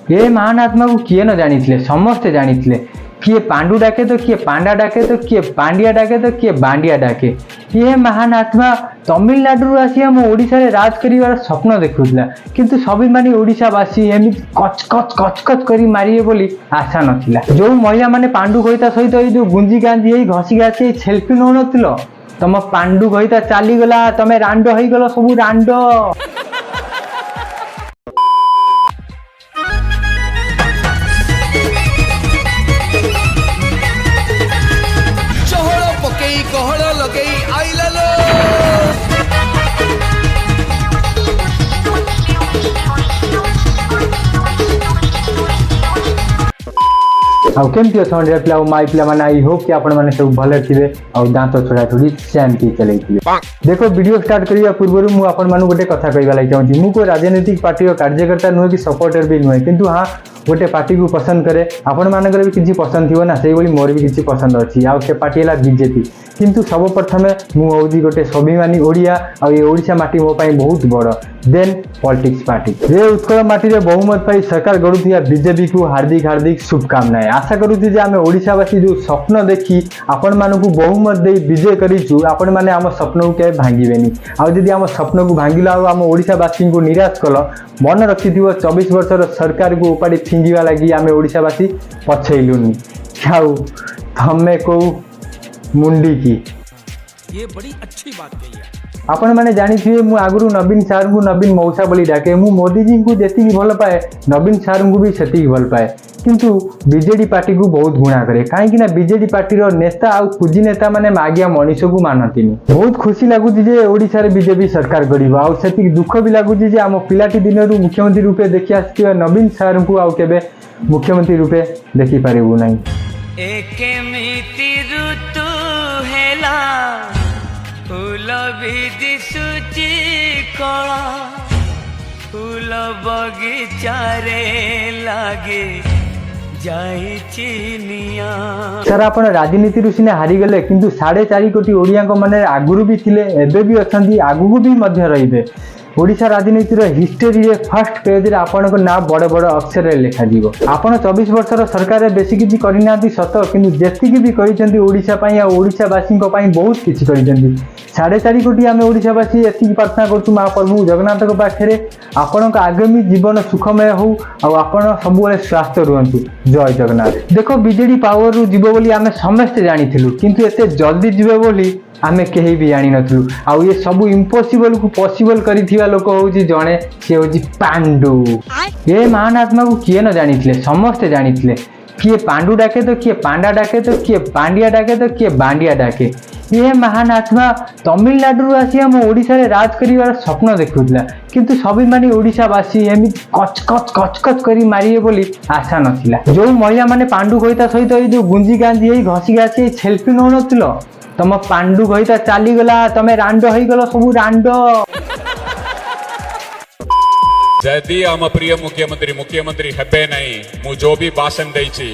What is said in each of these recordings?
ए महान आत्मा को किए न जानी समस्ते जानी किए पांडु डाके तो किए पांडा डाके तो किए पांडिया डाके तो किए बांडिया डाके। ये महान आत्मा तमिलनाडु आसी आम ओडिशा रे राज करिवार स्वप्न देखुला किंतु सभी माने ओडिशावासी एमिति कच कच कच कच करी मारिए बोली आशा नथिला। जो महिला माने पांडु कहिता सहित ए जो गुंजी गांजी हे घसी घासी सेल्फी न नथिलो तम पांडु कहिता चाली गला तमे रांडो होई गलो सब रांडो। आउ केमती अच्छा पिला माई पिला माने आई होप कि आपण माने सब भले थिबे और दांत छोड़ा छोड़ी शांति चलै थिबे। देखो वीडियो स्टार्ट करिया पूर्व मु आपण मानु गोटे कथा कहबा लागि चाहूची मु को राजनीतिक पार्टी कार्यकर्ता नुहे कि सपोर्टर भी नुहे किंतु हाँ गोटे पार्टी को पसंद करे आपण मानकर भी किसी पसंद थी ना से मोर भी किसी पसंद अच्छी आउ से पार्टी है बीजेपी किंतु सब प्रथमे मुझे गोटे स्वाभिमानी ओडिया और ये ओडिशा माटी मो पाई बहुत बड़ देन पॉलिटिक्स पार्टी ये उत्कल माटी रे बहुमत पाई सरकार गढ़ुथिया बीजेपी को हार्दिक हार्दिक शुभकामनाएं। आशा करूची जे आमे ओडिशावासी जो स्वप्न देखी आपण मानकु बहुमत दे विजय करिछु आपण माने आम स्वप्न को के भांगिबेनी आ जदि आम स्वप्न को भांगिला आ आम ओडिशावासी को निराश कल मन रखिथिबो 24 वर्षर सरकार को उपाड़ी फिंगिवा लागि आमे ओडिशावासी पछैलुनी खाऊ हमें को मुंडी की ये बड़ी अच्छी बात कही है। आपण माने जानी थिबे मु आगुरु नवीन सार को नवीन मौसा बोली डाके मु मोदी जी को जेती भल पाए नवीन सार को भी सेती भल पाए किंतु बीजेडी पार्टी को बहुत गुणा करे कहीं ना बीजेडी पार्टी रो नेता आ पूजी नेता माने मागिया मनीष को मानतीनी। बहुत खुशी लगुच जे ओडिशा रे बीजेपी सरकार गढ़िबो आ सेती दुख भी लगुच जे आम पिलाटी दिनरु मुख्यमंत्री रूपे देखि आस्थिबा नवीन सार को आ केबे मुख्यमंत्री रूपे देखि पारिबो नाही। एकेमिति ऋतु हेला फूल भी दिसुची कला फूल बगीचा रे लागे जाई चिनिया। सर आपण राजनीति रु सिने हारी गले किंतु 4.5 कोटी ओडिया को माने आगुरु भी थिले एबे भी अछंती आगुगु भी मध्य रहिबे। ओडिशा राजनीतिर हिस्टोरी रे फर्स्ट पेज रे आपण को ना बड़ बड़ अक्षर रे लिखा जीवो। आपण 24 वर्षर सरकार बेसी किछि करिनांती सत किंतु जेतिकी भी करिसेंती ओडिशा पई आ ओडिशा वासी को पई बहुत किछि करिसेंती। 4.5 कोटी आमे ओडिशावासी एति प्रार्थना करछु महाप्रभु जगन्नाथ को पाखरे आपण का आगामी जीवन सुखमय हो और आपण सबुले स्वास्थ्य रुहंतु। जय जगन्नाथ। देखो बीजेडी पावर रु जीवो बोली आमे समस्त जानिथिलु किंतु एते जल्दी जीवो बोली आमे कहीं भी जानी नथलु आ ये सब इम्पॉसिबल को पॉसिबल करिथिबा लोक होउची जणे से होउची पांडु। ये महान आत्मा को किए न जानिथिले समस्त जानिथिले किए पांडु डाके तो किए पांडा डाके तो किए पांडिया डाके तो किए बांडिया डाके। ये महान आत्मा तमिलनाडु आसी आम ओडिशा रे राज करिवार स्वप्न देखुला किंतु सभी माने ओडिशावासी एमिति कच कच कच कच करी मारिए बोली आशा नथिला। जो महिला माने पांडु कहिता सहित ए जो गुंजी गांजी हे घसी घासी सेल्फी न नथिलो तम पांडु कहिता चाली गला तमे रांडो होई गलो सब रांडो। जदि आम प्रिय मुख्यमंत्री हेबे नहीं मु जो भी भाषण देछि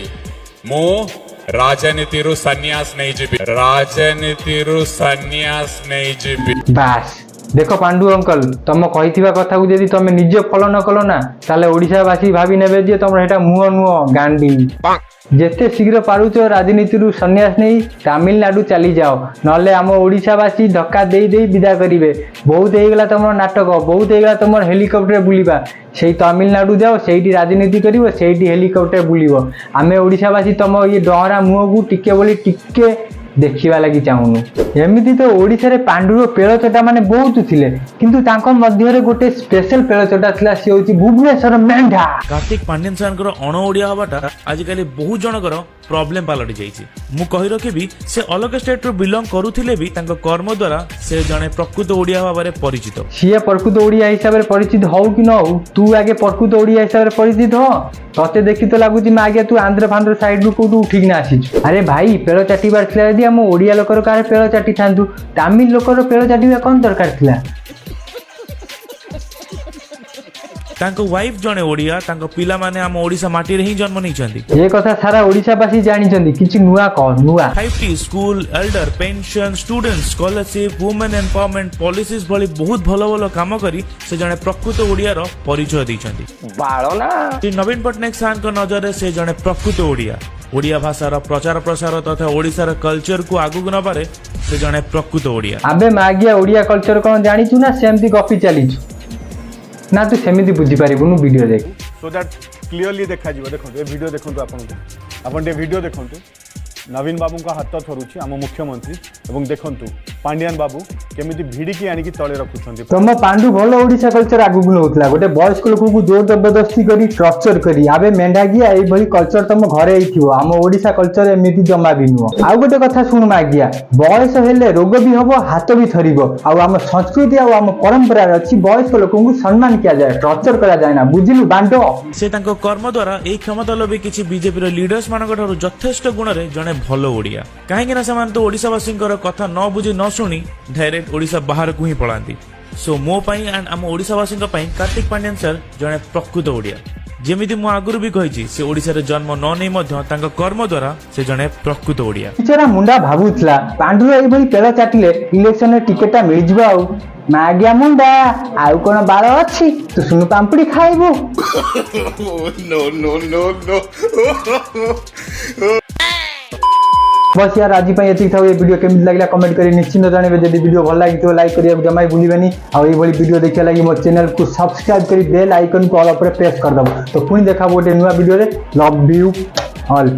मु राजनीति रु सन्यास नहीं जीबी राजनीति रु सन्यास नहीं जीबी। बास देखो पांडु अंकल तुम कही कथा को जदि तुम निजे फॉलो न कलो ना ताले ओडिशावासी भाभी नेबे जे तुम हेटा मुह नुह गांडी। जेते शीघ्र पारुच राजनीति रु सन्यास नहीं तमिलनाडु चली जाओ नले आम ओडिशावासी धक्का दे दे विदा करिवे। बहुत हेगला तुम नाटक बहुत हेगला तुम हेलिकॉप्टर बुलिबा से तमिलनाडु जाओ सेठी राजनीति करिवो सेठी हेलिकॉप्टर बुलिवो। आमे ओडिशावासी तुम ये डहरा मुह को टिके बोली टिके देखिबा लागि चाहुनु। एमिति तो ओडिसा रे पांडुरो पेळचटा माने बहुत थिले किंतु तांको मध्य रे गोटे स्पेशल पेळचटा थिला से होची भुवनेश्वर मेंढा। कार्तिक पांड्यन सारकर अण ओडिया हवाटा आजिकाली बहुत जनकर प्रॉब्लम पलटि जाइछि। मु कहि रखिबी से अलग स्टेट रो बिलोंग करूथिले भी तांको कर्म द्वारा से जने प्रकृत ओडिया भाबरे परिचित। सिए प्रकृत ओडिया हिसाब रे परिचित हो कि न हो तू आगे प्रकृत ओडिया हिसाब रे परिचित हो तते देखि तो लागुची मा आगे तू आंध्र फांध्र साइड रू कोटू उठिक ना आसीछ। अरे भाई पेळ चाटीबार थिला यदि हम ओडिया लोकर कारे पेळ चाटी थांतु तमिल लोकर पेळ चाटीबा कोन दरकार थिला। ତାଙ୍କ ୱାଇଫ ଜଣେ ଓଡ଼ିଆ, ତାଙ୍କ ପିଲାମାନେ ଆମ ଓଡ଼ିଶା ମାଟିରେ ହିଁ ଜନ୍ମ ନେଇଛନ୍ତି। ଏ କଥା ସାରା ଓଡ଼ିଶାବାସୀ ଜାଣିଛନ୍ତି, କିଛି ନୂଆ କହ ନୂଆ। 5T school, elder pension, student scholarship, women empowerment policies ଭଳି ବହୁତ ଭଲ ଭଲ କାମ କରି ସେ ଜଣେ ପ୍ରକୃତ ଓଡ଼ିଆର ପରିଚୟ ଦେଇଛନ୍ତି। ଶ୍ରୀ ନବୀନ ପଟ୍ଟନାୟକ ସାରଙ୍କ ନଜରରେ ସେ ଜଣେ ପ୍ରକୃତ ଓଡ଼ିଆ। ଓଡ଼ିଆ ଭାଷାର ପ୍ରଚାର ପ୍ରସାର ତଥା ଓଡ଼ିଶାର କଲଚରକୁ ଆଗକୁ ନେବାରେ ସେ ଜଣେ ପ୍ରକୃତ ଓଡ଼ିଆ। ଆବେ ମାଗିଆ ଓଡ଼ିଆ କଲଚର କ'ଣ ଜାଣିଛୁ ନା ସେମିତି ଗପି ଚାଲିଛୁ? ନା ତୁ ସେମିତି ବୁଝିପାରିବୁନୁ, ଭିଡ଼ିଓ ଦେଖ। सो दैट क्लीयरली देखा देखो ये वीडियो देखो आपन वीडियो देखो नवीन बाबू का हाथ थरुची आम मुख्यमंत्री एवं देखंतु पांडियान बाबू केमिति भिड़िकी आनिकी तळे रखुछंती। तुम पांडु भल ओडिशा कल्चर आगु नौला गोटे वयस्क लोक को जोर जबरदस्ती करी टर्चर करी आबे मेंढागिया एई भली कल्चर तुम घरे आइथिबो। आम ओडिशा कल्चर एमिति जमा भी नुह। आउ गोटे कथा सुन मागिया, बयस हेले रोग भी हबो, हाथ भी थरिबो। आउ आम संस्कृति आउ आम परंपरा अछि वयस्क लोक को सम्मान किया जाए, टर्चर करा जाए ना, बुझिलु बांडो। से तांको कर्म द्वारा एई क्षमता लोभी किछि बीजेपी रो लीडर्स मानक ठारू यथेष्ट गुण रे जने भलो ओडिया। काहेकि ना सेमान तो ओडिशावासी कथा न बुझी न शुणी डायरेक्ट ओडिशा बाहर को ही पलांती। सो मो पई एंड आम ओडिशावासी पई कार्तिक पांड्यान सर जने प्रकृत ओडिया। जेमिति मु आगुरु भी कहिछि से ओडिसा रे जन्म न नै मध्य तांको कर्म द्वारा से जने प्रकृत ओडिया। बिचारा मुंडा भाबुथला पांडुर एई भली पेड़ चाटिले इलेक्शन रे टिकेट मिल जिबो। आउ मागिया मुंडा आउ कोन बाळ अछि तू सुनु पांपड़ी खाइबो। नो बस यार आज ये वीडियो केमी लगे कमेंट करी निश्चिंत जानवे। जब वीडियो भल लगी तो लाइक करिया जमा भूलिबेनी। आउ ये वीडियो देखा लगी मो चैनल को सब्सक्राइब करी बेल आइकन को ऑल पर प्रेस कर दबो। तो पुणी देखा गोटे नुआ वीडियो रे। Love you all.